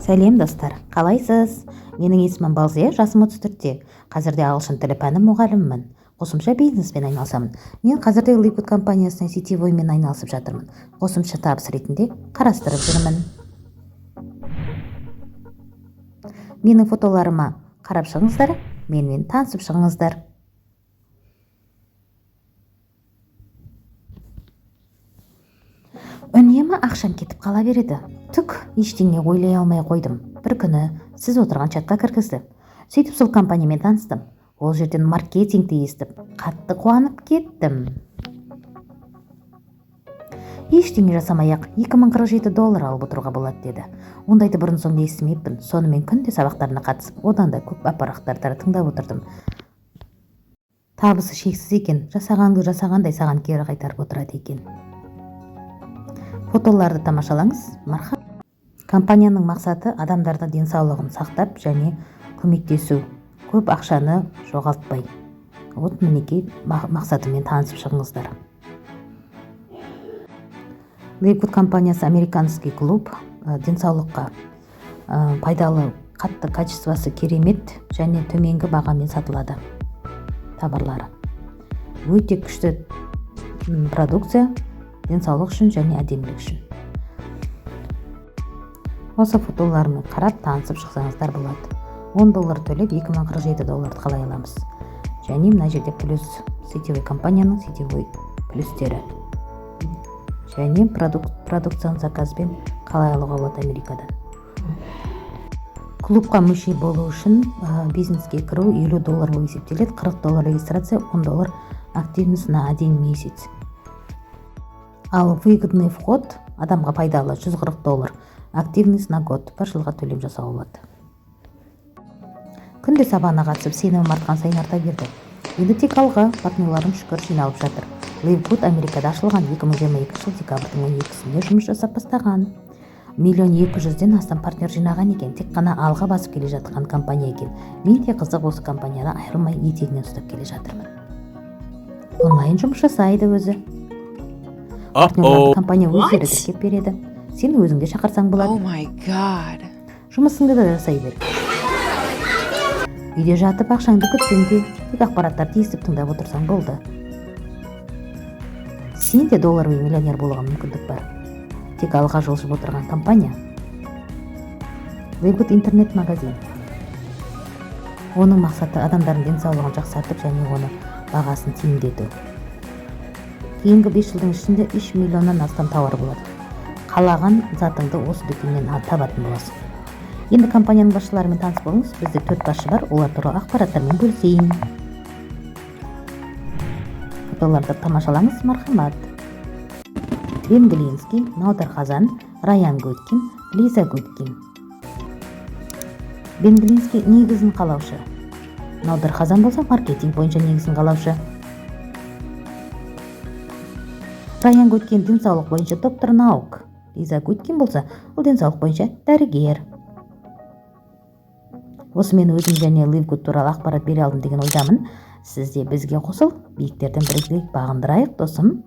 Сәлем достар, қалайсыз? Менің есімім Балзия, жасым 34-те. Қазірде ағылшын тілі пәні мұғалімімін. Қосымша бизнеспен айналысамын. Мен қазірде Liquid компаниясының сетевоймен айналысып жатырмын. Қосымша табыс ретінде қарастырып жүрмін. Менің фотоларыма қарап шығыңыздар, менімен танысып шығыңыздар. Үнемі ақшам кетіп қала береді. Түк ештеңе ойлай алмай қойдым. Бір күні сіз отырған чатқа кіргізді. Сөйтіп сол компаниямен таныстым. Ол жерден маркетингті естіп, қатты қуанып кеттім. Ештеңе жасамай-ақ $2047 алып отыруға болады деді. Ондайды бұрын соңды естімеппін. Сонымен күнде сабақтарына қатысып, одан да көп аппараттарды тыңдап отырдым. Табысы шексіз екен, жасағанды жасағандай саған кері қайтарып отырады екен. Фотоларды тамашалаңыз, мархабат. Компанияның мақсаты адамдардың денсаулығын сақтап және көмектесу. Көп ақшаны жоғалтпай. Вот мінекей мақсатымен танысып шығыңыздар. Liquid компаниясы американский клуб, денсаулыққа пайдалы, қатты качествосы керемет және төменгі бағамен сатылады товарлары. Өте күшті продукция, денсаулық үшін және әдемілік үшін. Осы фотолармен қарап танысып шықсаңыздар болады. $10 төлеп $2047 қалай аламыз. Және мына жерде плюс сетевой компанияның сетевой плюстері. Және продукцияны заказбен қалай алуға болады Америкадан. Клубқа мүше болу үшін бизнеске кіру $50 болып есептеледі, $40 регистрация, $10 активность на 1 месяц. Ал выгодный вход адамға пайдалы $140, активность на год, бір жылға төлем жасауға болады. Күнде сабағына қатысып, сенімім артқан сайын арта берді. Енді тек алға партнерларым шүкір жиналып жатыр. Liquid Америкада ашылған 2022 жыл декабрьдің 12-сінде жұмыс жасап бастаған. 1,200,000-ден астам партнер жинаған екен. Тек қана алға басып келе жатқан компания екен. Мен де қызық осы компанияда айырылмай етегінен ұстап келе жатырмын. Онлайн жұмыс жасайды өзі. Партнерларды компания өздері тіркеп береді. Сен өзіңде шақырсаң болады. Жұмысыңды да жасай бер. Үйде жатып ақшаңды күтсеңде, тек ақпараттарды естіп тыңдап отырсаң болды. Сен де доллармен миллионер болуға мүмкіндік бар. Тек алға жылжып отырған компания Liquid интернет-магазин. Оның мақсаты адамдардың денсаулығын жақсартып және оны бағасын тиімдету. Кейінгі 5 жылдың ішінде 3 миллионнан астам тауар болады. Қалаған затыңды осы дүкеннен табатын боласың. Енді компанияның басшыларымен таныс болыңыз. Бізде 4 басшы бар, олар туралы ақпараттармен бөлісейін. Фотоларды тамашалаңыз, мархамат. Ben Glinsky, Nauдар Хазан, Раян Гуткин, Лиза Гуткин. Ben Glinsky негізін қалаушы. Nauдар Хазан болса маркетинг бойынша негізін қалаушы. Раян Гуткин денсаулық бойынша доктор наук. Лиза Гуткин болса, ол денсаулық бойынша дәрігер. Осы мен өзім және Liquid туралы ақпарат бере алдым деген ойдамын. Сіз де бізге қосыл, биіктерден бірігіп бағындырайық, досым.